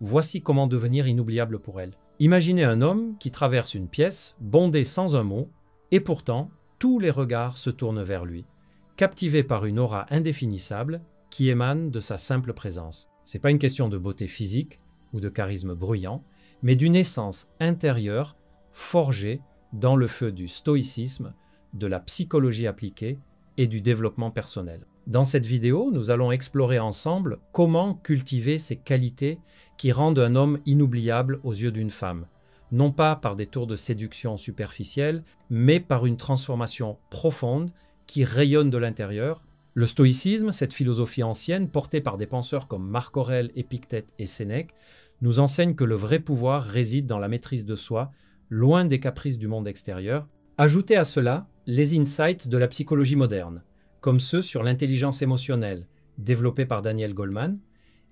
voici comment devenir inoubliable pour elle. Imaginez un homme qui traverse une pièce, bondé sans un mot, et pourtant, tous les regards se tournent vers lui, captivés par une aura indéfinissable qui émane de sa simple présence. C'est pas une question de beauté physique ou de charisme bruyant, mais d'une essence intérieure forgée dans le feu du stoïcisme, de la psychologie appliquée et du développement personnel. Dans cette vidéo, nous allons explorer ensemble comment cultiver ces qualités qui rendent un homme inoubliable aux yeux d'une femme, non pas par des tours de séduction superficiels, mais par une transformation profonde qui rayonne de l'intérieur. Le stoïcisme, cette philosophie ancienne portée par des penseurs comme Marc Aurèle, Épictète et Sénèque, nous enseigne que le vrai pouvoir réside dans la maîtrise de soi, loin des caprices du monde extérieur. Ajoutez à cela les insights de la psychologie moderne, comme ceux sur l'intelligence émotionnelle, développés par Daniel Goleman,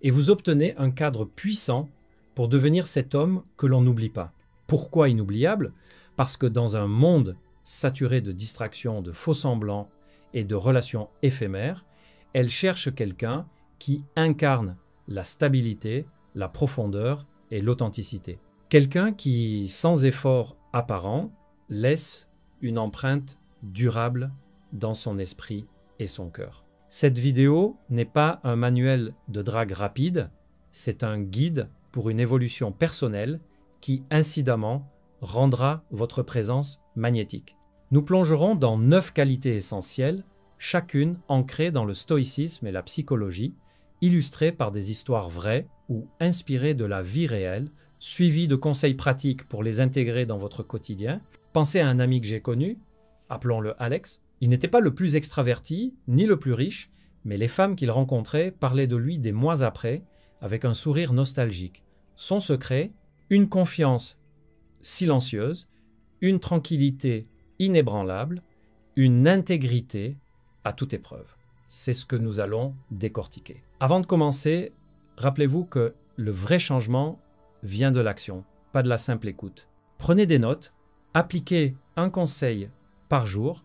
et vous obtenez un cadre puissant pour devenir cet homme que l'on n'oublie pas. Pourquoi inoubliable? Parce que dans un monde saturé de distractions, de faux-semblants et de relations éphémères, elle cherche quelqu'un qui incarne la stabilité, la profondeur et l'authenticité. Quelqu'un qui, sans effort apparent, laisse une empreinte durable dans son esprit et son cœur. Cette vidéo n'est pas un manuel de drague rapide, c'est un guide pour une évolution personnelle qui, incidemment, rendra votre présence magnétique. Nous plongerons dans 9 qualités essentielles, chacune ancrée dans le stoïcisme et la psychologie, illustrées par des histoires vraies ou inspirées de la vie réelle, suivies de conseils pratiques pour les intégrer dans votre quotidien. Pensez à un ami que j'ai connu, appelons-le Alex. Il n'était pas le plus extraverti, ni le plus riche, mais les femmes qu'il rencontrait parlaient de lui des mois après, avec un sourire nostalgique. Son secret, une confiance silencieuse, une tranquillité inébranlable, une intégrité à toute épreuve. C'est ce que nous allons décortiquer. Avant de commencer, rappelez-vous que le vrai changement vient de l'action, pas de la simple écoute. Prenez des notes, appliquez un conseil par jour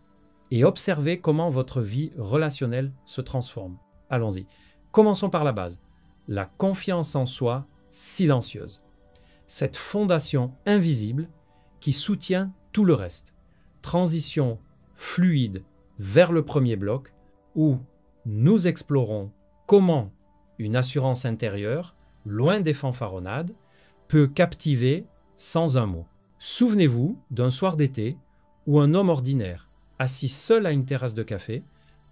et observez comment votre vie relationnelle se transforme. Allons-y. Commençons par la base. La confiance en soi silencieuse. Cette fondation invisible qui soutient tout le reste. Transition fluide vers le premier bloc où nous explorons comment une assurance intérieure, loin des fanfaronnades, peut captiver sans un mot. Souvenez-vous d'un soir d'été où un homme ordinaire, assis seul à une terrasse de café,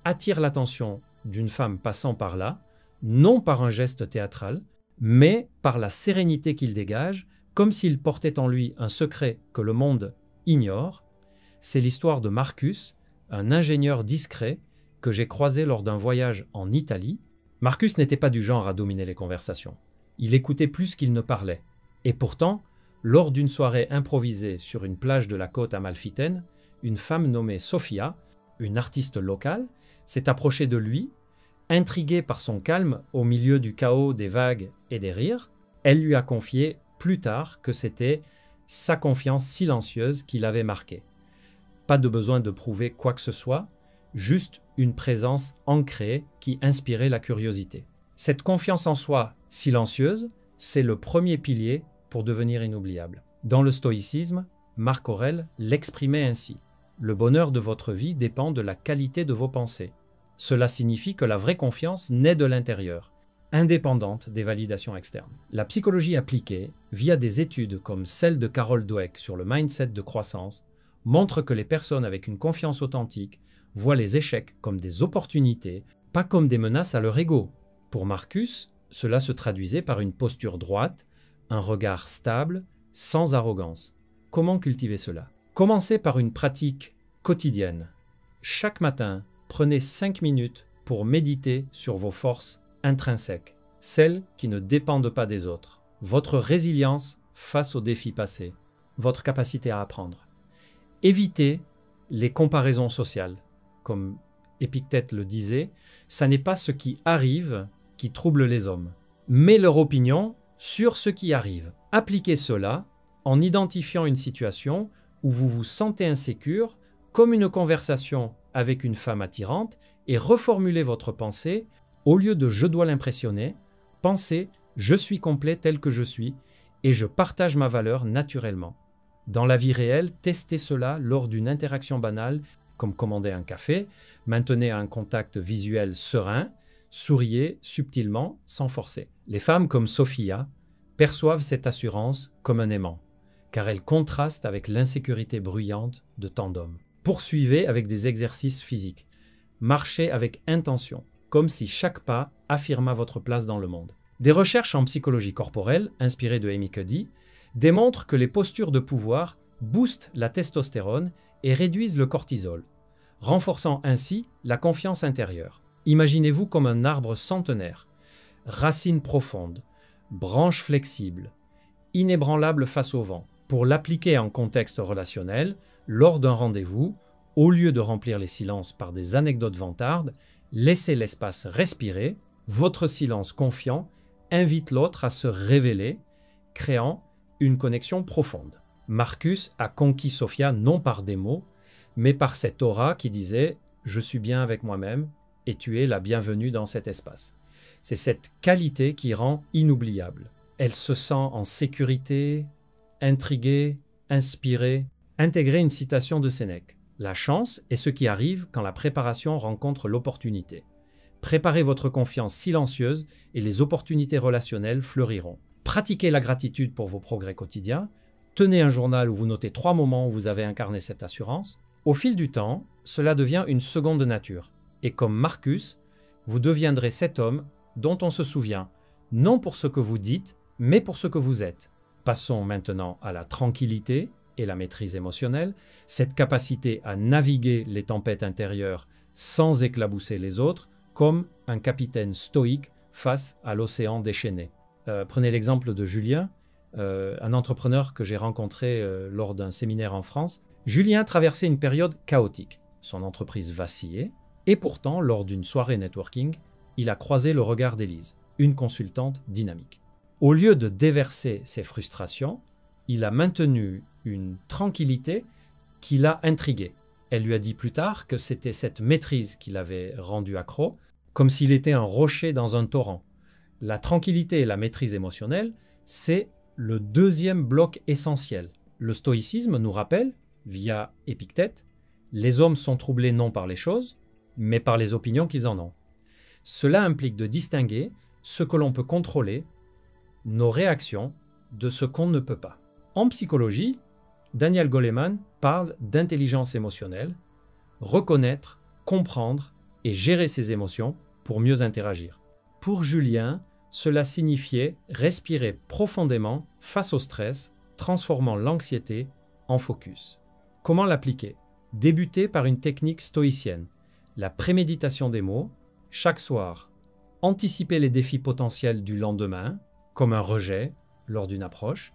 attire l'attention d'une femme passant par là, non par un geste théâtral, mais par la sérénité qu'il dégage, comme s'il portait en lui un secret que le monde ignore. C'est l'histoire de Marcus, un ingénieur discret que j'ai croisé lors d'un voyage en Italie. Marcus n'était pas du genre à dominer les conversations. Il écoutait plus qu'il ne parlait. Et pourtant, lors d'une soirée improvisée sur une plage de la côte amalfitaine, une femme nommée Sofia, une artiste locale, s'est approchée de lui, intriguée par son calme au milieu du chaos des vagues et des rires. Elle lui a confié plus tard que c'était sa confiance silencieuse qui l'avait marqué. Pas de besoin de prouver quoi que ce soit, juste une présence ancrée qui inspirait la curiosité. Cette confiance en soi silencieuse, c'est le premier pilier pour devenir inoubliable. Dans le stoïcisme, Marc Aurèle l'exprimait ainsi. Le bonheur de votre vie dépend de la qualité de vos pensées. Cela signifie que la vraie confiance naît de l'intérieur, indépendante des validations externes. La psychologie appliquée, via des études comme celle de Carol Dweck sur le mindset de croissance, montre que les personnes avec une confiance authentique voient les échecs comme des opportunités, pas comme des menaces à leur ego. Pour Marcus, cela se traduisait par une posture droite, un regard stable, sans arrogance. Comment cultiver cela? Commencez par une pratique quotidienne. Chaque matin, prenez 5 minutes pour méditer sur vos forces intrinsèques, celles qui ne dépendent pas des autres. Votre résilience face aux défis passés, votre capacité à apprendre. Évitez les comparaisons sociales. Comme Épictète le disait, ça n'est pas ce qui arrive qui trouble les hommes, mais leur opinion sur ce qui arrive. Appliquez cela en identifiant une situation où vous vous sentez insécure, comme une conversation avec une femme attirante, et reformulez votre pensée. Au lieu de « je dois l'impressionner », pensez Je suis complet tel que je suis et je partage ma valeur naturellement. Dans la vie réelle, testez cela lors d'une interaction banale, comme commander un café, maintenez un contact visuel serein, souriez subtilement, sans forcer. Les femmes comme Sophia perçoivent cette assurance comme un aimant, car elle contraste avec l'insécurité bruyante de tant d'hommes. Poursuivez avec des exercices physiques. Marchez avec intention, comme si chaque pas affirma votre place dans le monde. Des recherches en psychologie corporelle, inspirées de Amy Cuddy, démontrent que les postures de pouvoir boostent la testostérone et réduisent le cortisol, renforçant ainsi la confiance intérieure. Imaginez-vous comme un arbre centenaire, racines profondes, branches flexibles, inébranlable face au vent. Pour l'appliquer en contexte relationnel, lors d'un rendez-vous, au lieu de remplir les silences par des anecdotes vantardes, laissez l'espace respirer, votre silence confiant invite l'autre à se révéler, créant une connexion profonde. Marcus a conquis Sophia non par des mots, mais par cette aura qui disait « Je suis bien avec moi-même et tu es la bienvenue dans cet espace ». C'est cette qualité qui rend inoubliable. Elle se sent en sécurité, intriguée, inspirée. Intégrez une citation de Sénèque. « La chance est ce qui arrive quand la préparation rencontre l'opportunité. Préparez votre confiance silencieuse et les opportunités relationnelles fleuriront. » Pratiquez la gratitude pour vos progrès quotidiens. Tenez un journal où vous notez 3 moments où vous avez incarné cette assurance. Au fil du temps, cela devient une seconde nature. Et comme Marcus, vous deviendrez cet homme dont on se souvient, non pour ce que vous dites, mais pour ce que vous êtes. Passons maintenant à la tranquillité et la maîtrise émotionnelle, cette capacité à naviguer les tempêtes intérieures sans éclabousser les autres, comme un capitaine stoïque face à l'océan déchaîné. Prenez l'exemple de Julien, un entrepreneur que j'ai rencontré lors d'un séminaire en France. Julien traversait une période chaotique. Son entreprise vacillait et pourtant, lors d'une soirée networking, il a croisé le regard d'Élise, une consultante dynamique. Au lieu de déverser ses frustrations, il a maintenu une tranquillité qui l'a intrigué. Elle lui a dit plus tard que c'était cette maîtrise qui l'avait rendu accro, comme s'il était un rocher dans un torrent. La tranquillité et la maîtrise émotionnelle, c'est le deuxième bloc essentiel. Le stoïcisme nous rappelle, via Épictète, les hommes sont troublés non par les choses, mais par les opinions qu'ils en ont. Cela implique de distinguer ce que l'on peut contrôler, nos réactions, de ce qu'on ne peut pas. En psychologie, Daniel Goleman parle d'intelligence émotionnelle, reconnaître, comprendre et gérer ses émotions pour mieux interagir. Pour Julien, cela signifiait respirer profondément face au stress, transformant l'anxiété en focus. Comment l'appliquer? Débuter par une technique stoïcienne, la préméditation des mots, chaque soir, anticiper les défis potentiels du lendemain, comme un rejet lors d'une approche,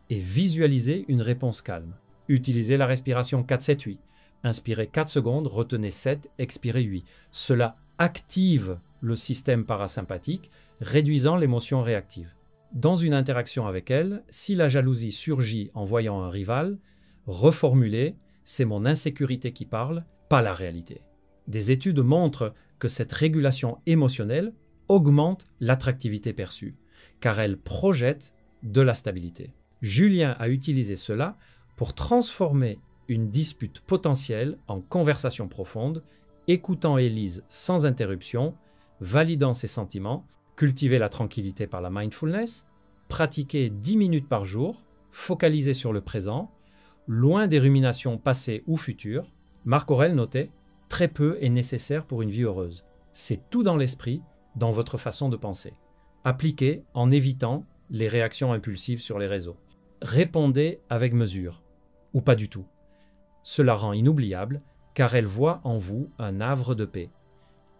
et visualiser une réponse calme. Utilisez la respiration 4-7-8. Inspirez 4 secondes, retenez 7, expirez 8. Cela active le système parasympathique, réduisant l'émotion réactive. Dans une interaction avec elle, si la jalousie surgit en voyant un rival, reformulez « c'est mon insécurité qui parle, pas la réalité ». Des études montrent que cette régulation émotionnelle augmente l'attractivité perçue, car elle projette de la stabilité. Julien a utilisé cela pour transformer une dispute potentielle en conversation profonde, écoutant Élise sans interruption, validant ses sentiments, cultiver la tranquillité par la mindfulness, pratiquer 10 minutes par jour, focaliser sur le présent, loin des ruminations passées ou futures. Marc Aurèle notait « Très peu est nécessaire pour une vie heureuse. C'est tout dans l'esprit, dans votre façon de penser. » Appliquez en évitant les réactions impulsives sur les réseaux. Répondez avec mesure, ou pas du tout. Cela rend inoubliable, car elle voit en vous un havre de paix,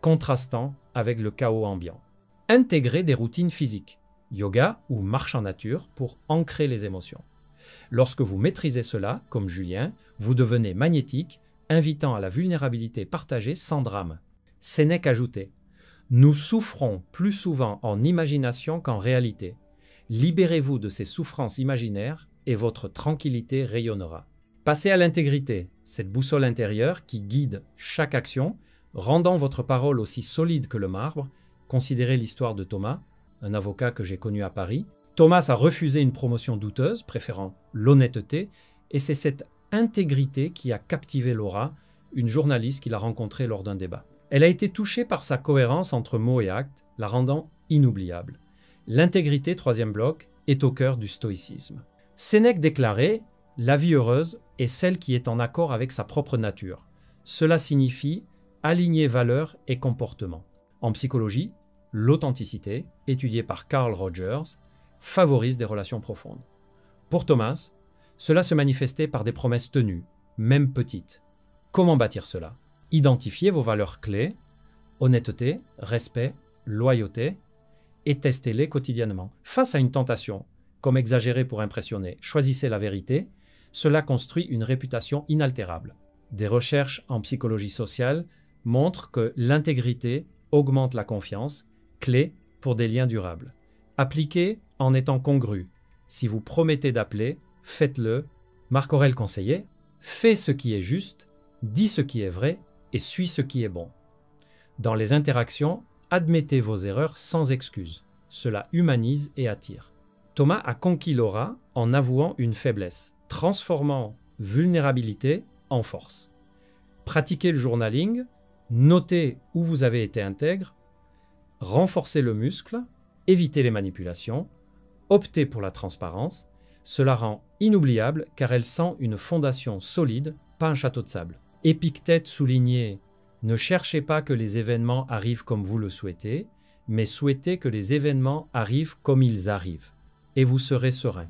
contrastant avec le chaos ambiant. Intégrez des routines physiques, yoga ou marche en nature pour ancrer les émotions. Lorsque vous maîtrisez cela, comme Julien, vous devenez magnétique, invitant à la vulnérabilité partagée sans drame. Sénèque ajoutait « Nous souffrons plus souvent en imagination qu'en réalité. Libérez-vous de ces souffrances imaginaires et votre tranquillité rayonnera. » Passez à l'intégrité, cette boussole intérieure qui guide chaque action, rendant votre parole aussi solide que le marbre. Considérez l'histoire de Thomas, un avocat que j'ai connu à Paris. Thomas a refusé une promotion douteuse, préférant l'honnêteté, et c'est cette intégrité qui a captivé Laura, une journaliste qu'il a rencontrée lors d'un débat. Elle a été touchée par sa cohérence entre mots et actes, la rendant inoubliable. L'intégrité, troisième bloc, est au cœur du stoïcisme. Sénèque déclarait « La vie heureuse est celle qui est en accord avec sa propre nature. Cela signifie aligner valeurs et comportements. » En psychologie, l'authenticité, étudiée par Carl Rogers, favorise des relations profondes. Pour Thomas, cela se manifestait par des promesses tenues, même petites. Comment bâtir cela? Identifiez vos valeurs clés, honnêteté, respect, loyauté, et testez-les quotidiennement. Face à une tentation, comme exagérer pour impressionner, choisissez la vérité, cela construit une réputation inaltérable. Des recherches en psychologie sociale montrent que l'intégrité augmente la confiance, clé pour des liens durables. Appliquez en étant congru. Si vous promettez d'appeler, faites-le. Marc Aurèle conseillait « Fais ce qui est juste, dis ce qui est vrai et suis ce qui est bon. » Dans les interactions, admettez vos erreurs sans excuse. Cela humanise et attire. Thomas a conquis Laura en avouant une faiblesse, transformant vulnérabilité en force. Pratiquez le journaling, notez où vous avez été intègre, renforcez le muscle, évitez les manipulations, optez pour la transparence. Cela rend inoubliable car elle sent une fondation solide, pas un château de sable. Épictète soulignait « Ne cherchez pas que les événements arrivent comme vous le souhaitez, mais souhaitez que les événements arrivent comme ils arrivent, et vous serez serein.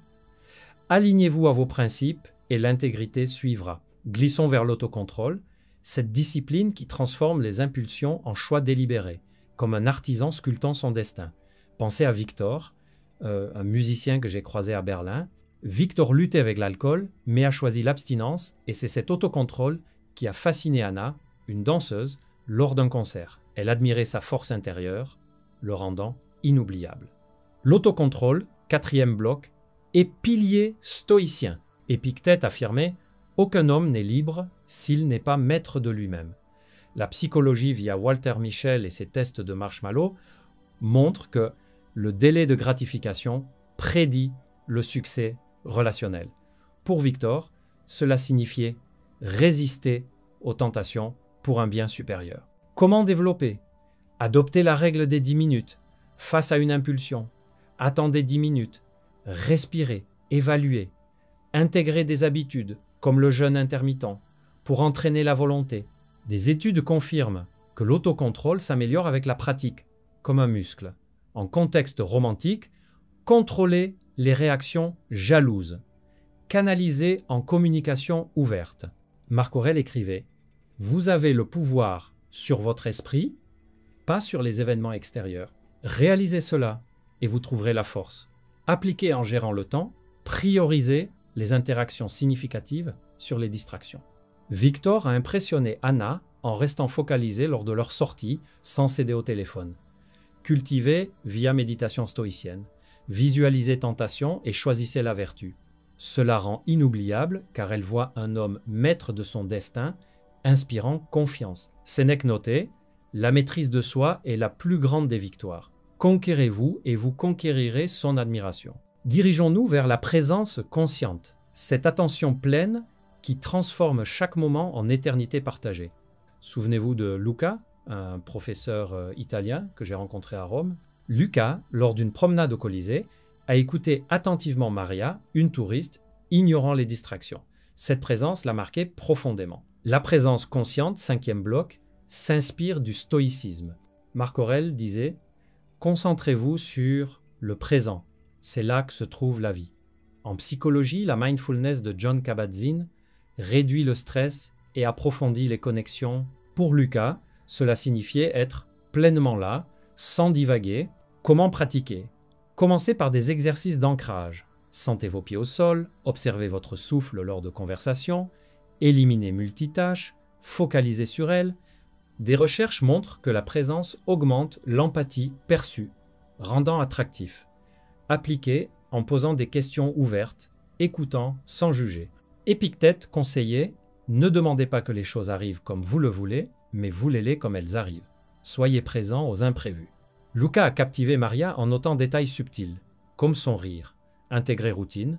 Alignez-vous à vos principes et l'intégrité suivra. » Glissons vers l'autocontrôle, cette discipline qui transforme les impulsions en choix délibérés, comme un artisan sculptant son destin. Pensez à Victor, un musicien que j'ai croisé à Berlin. Victor luttait avec l'alcool, mais a choisi l'abstinence, et c'est cet autocontrôle qui a fasciné Anna, une danseuse, lors d'un concert. Elle admirait sa force intérieure, le rendant inoubliable. L'autocontrôle, quatrième bloc, est pilier stoïcien. Épictète affirmait « Aucun homme n'est libre s'il n'est pas maître de lui-même ». La psychologie via Walter Mischel et ses tests de marshmallow montre que le délai de gratification prédit le succès relationnel. Pour Victor, cela signifiait résister aux tentations pour un bien supérieur. Comment développer? Adopter la règle des 10 minutes. Face à une impulsion, attendez 10 minutes. Respirez, évaluez. Intégrer des habitudes, comme le jeûne intermittent, pour entraîner la volonté. Des études confirment que l'autocontrôle s'améliore avec la pratique, comme un muscle. En contexte romantique, contrôlez les réactions jalouses. Canalisez en communication ouverte. Marc Aurèle écrivait « Vous avez le pouvoir sur votre esprit, pas sur les événements extérieurs. Réalisez cela et vous trouverez la force. Appliquez en gérant le temps, priorisez les interactions significatives sur les distractions. » Victor a impressionné Anna en restant focalisé lors de leur sortie sans céder au téléphone. Cultivez via méditation stoïcienne. Visualisez tentation et choisissez la vertu. Cela rend inoubliable car elle voit un homme maître de son destin, inspirant confiance. Sénèque notait « La maîtrise de soi est la plus grande des victoires. Conquérez-vous et vous conquérirez son admiration. » Dirigeons-nous vers la présence consciente, cette attention pleine qui transforme chaque moment en éternité partagée. Souvenez-vous de Luca, un professeur italien que j'ai rencontré à Rome. Luca, lors d'une promenade au Colisée, a écouté attentivement Maria, une touriste, ignorant les distractions. Cette présence l'a marqué profondément. La présence consciente, cinquième bloc, s'inspire du stoïcisme. Marc Aurèle disait « Concentrez-vous sur le présent, c'est là que se trouve la vie. » En psychologie, la mindfulness de Jon Kabat-Zinn réduit le stress et approfondit les connexions. Pour Luca, cela signifiait être pleinement là, sans divaguer. Comment pratiquer? Commencez par des exercices d'ancrage. Sentez vos pieds au sol, observez votre souffle lors de conversations, éliminez multitâches, focalisez sur elles. Des recherches montrent que la présence augmente l'empathie perçue, rendant attractif. Appliquez en posant des questions ouvertes, écoutant sans juger. Épictète conseillait « Ne demandez pas que les choses arrivent comme vous le voulez, mais voulez-les comme elles arrivent. Soyez présent aux imprévus. » Luca a captivé Maria en notant détails subtils, comme son rire. Intégrer routine,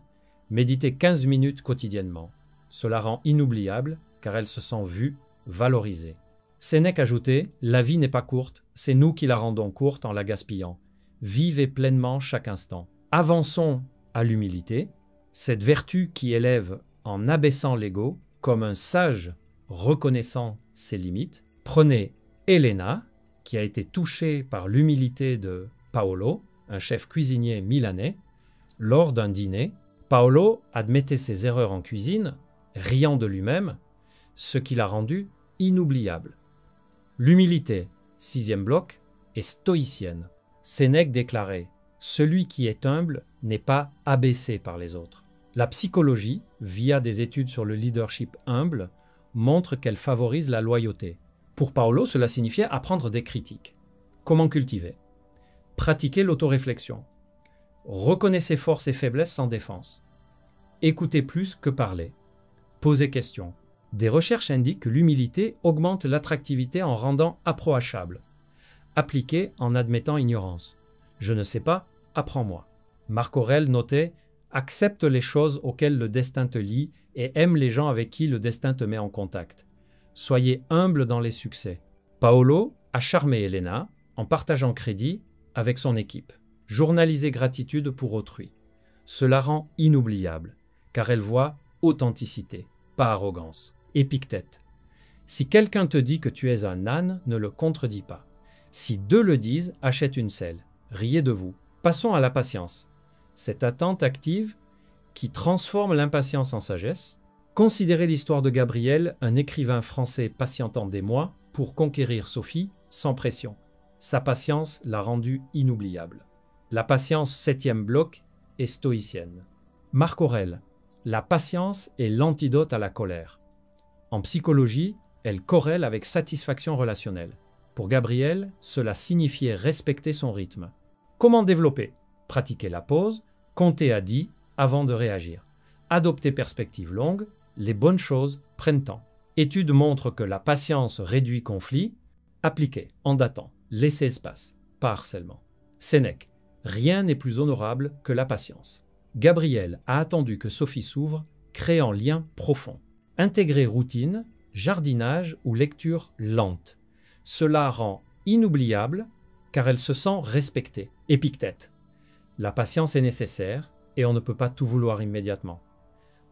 méditer 15 minutes quotidiennement. Cela rend inoubliable car elle se sent vue, valorisée. Sénèque ajoutait « La vie n'est pas courte, c'est nous qui la rendons courte en la gaspillant. Vivez pleinement chaque instant. » Avançons à l'humilité, cette vertu qui élève en abaissant l'ego comme un sage reconnaissant ses limites. Prenez Elena, qui a été touchée par l'humilité de Paolo, un chef cuisinier milanais. Lors d'un dîner, Paolo admettait ses erreurs en cuisine, riant de lui-même, ce qui l'a rendu inoubliable. L'humilité, 6e bloc, est stoïcienne. Sénèque déclarait « Celui qui est humble n'est pas abaissé par les autres ». La psychologie, via des études sur le leadership humble, montre qu'elle favorise la loyauté. Pour Paolo, cela signifiait apprendre des critiques. Comment cultiver? Pratiquer l'autoréflexion. Reconnaître ses forces et faiblesses sans défense. Écouter plus que parler. Poser question. Des recherches indiquent que l'humilité augmente l'attractivité en rendant approchable. Appliquer en admettant ignorance. Je ne sais pas, apprends-moi. Marc Aurèle notait « Accepte les choses auxquelles le destin te lie et aime les gens avec qui le destin te met en contact. Soyez humble dans les succès. » Paolo a charmé Elena en partageant crédit avec son équipe. Journaliser gratitude pour autrui. Cela rend inoubliable, car elle voit authenticité, pas arrogance. Épictète. Si quelqu'un te dit que tu es un âne, ne le contredis pas. Si deux le disent, achète une selle. Riez de vous. Passons à la patience. Cette attente active qui transforme l'impatience en sagesse. Considérez l'histoire de Gabriel, un écrivain français patientant des mois pour conquérir Sophie sans pression. Sa patience l'a rendu inoubliable. La patience, 7e bloc, est stoïcienne. Marc Aurèle. La patience est l'antidote à la colère. En psychologie, elle corrèle avec satisfaction relationnelle. Pour Gabriel, cela signifiait respecter son rythme. Comment développer? Pratiquer la pause, compter à 10 avant de réagir. Adopter perspective longue, les bonnes choses prennent temps. Études montrent que la patience réduit conflit. Appliquer en datant, laisser espace, pas harcèlement. Sénèque. Rien n'est plus honorable que la patience. Gabriel a attendu que Sophie s'ouvre, créant lien profond. Intégrer routine, jardinage ou lecture lente. Cela rend inoubliable car elle se sent respectée. Épictète. La patience est nécessaire et on ne peut pas tout vouloir immédiatement.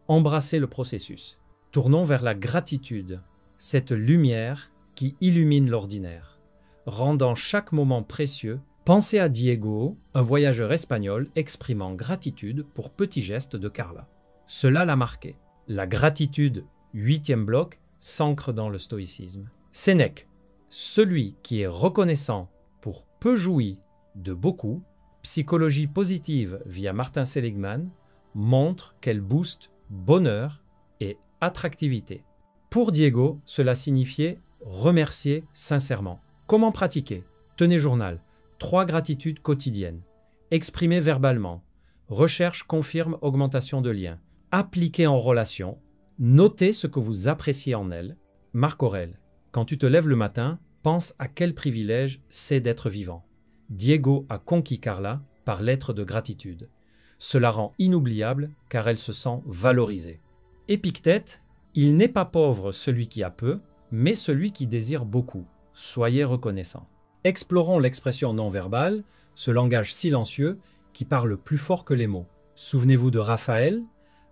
Embrasser le processus. Tournons vers la gratitude, cette lumière qui illumine l'ordinaire. Rendant chaque moment précieux, pensez à Diego, un voyageur espagnol exprimant gratitude pour petits gestes de Carla. Cela l'a marqué. La gratitude, 8e bloc, s'ancre dans le stoïcisme. Sénèque. Celui qui est reconnaissant pour peu jouit de beaucoup, psychologie positive via Martin Seligman, montre qu'elle booste bonheur et attractivité. Pour Diego, cela signifiait remercier sincèrement. Comment pratiquer? Tenez journal. 3 gratitudes quotidiennes. Exprimer verbalement. Recherche confirme augmentation de liens. Appliquer en relation. Notez ce que vous appréciez en elle. Marc Aurèle. Quand tu te lèves le matin, pense à quel privilège c'est d'être vivant. Diego a conquis Carla par lettre de gratitude. Cela rend inoubliable car elle se sent valorisée. Épictète. Il n'est pas pauvre celui qui a peu, mais celui qui désire beaucoup. Soyez reconnaissant. Explorons l'expression non verbale, ce langage silencieux qui parle plus fort que les mots. Souvenez-vous de Raphaël,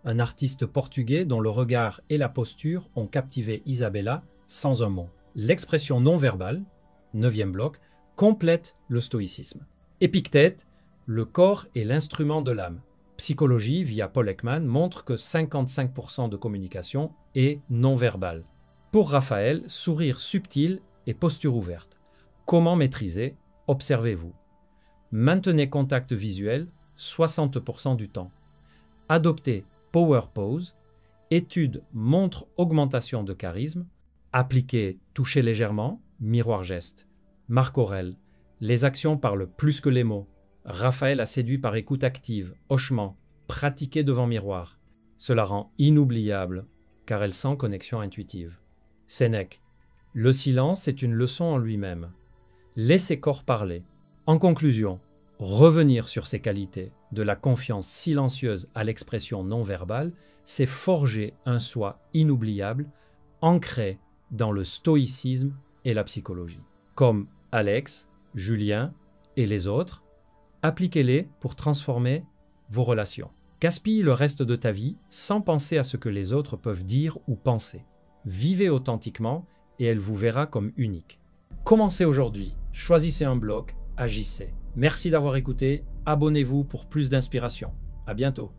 un artiste portugais dont le regard et la posture ont captivé Isabella sans un mot. L'expression non verbale, 9e bloc, complète le stoïcisme. Épictète, le corps est l'instrument de l'âme. Psychologie, via Paul Ekman, montre que 55% de communication est non verbale. Pour Raphaël, sourire subtil et posture ouverte. Comment maîtriser? Observez-vous. Maintenez contact visuel 60% du temps. Adoptez Power Pose. Étude montre augmentation de charisme. Appliquez toucher légèrement, miroir geste. Marc Aurèle. Les actions parlent plus que les mots. Raphaël a séduit par écoute active, hochement, pratiqué devant miroir. Cela rend inoubliable, car elle sent connexion intuitive. Sénèque. Le silence est une leçon en lui-même. Laissez corps parler. En conclusion, revenir sur ces qualités, de la confiance silencieuse à l'expression non verbale, c'est forger un soi inoubliable, ancré dans le stoïcisme et la psychologie. Comme Alex, Julien et les autres, appliquez-les pour transformer vos relations. Gaspille le reste de ta vie sans penser à ce que les autres peuvent dire ou penser. Vivez authentiquement et elle vous verra comme unique. Commencez aujourd'hui, choisissez un bloc, agissez. Merci d'avoir écouté, abonnez-vous pour plus d'inspiration. À bientôt.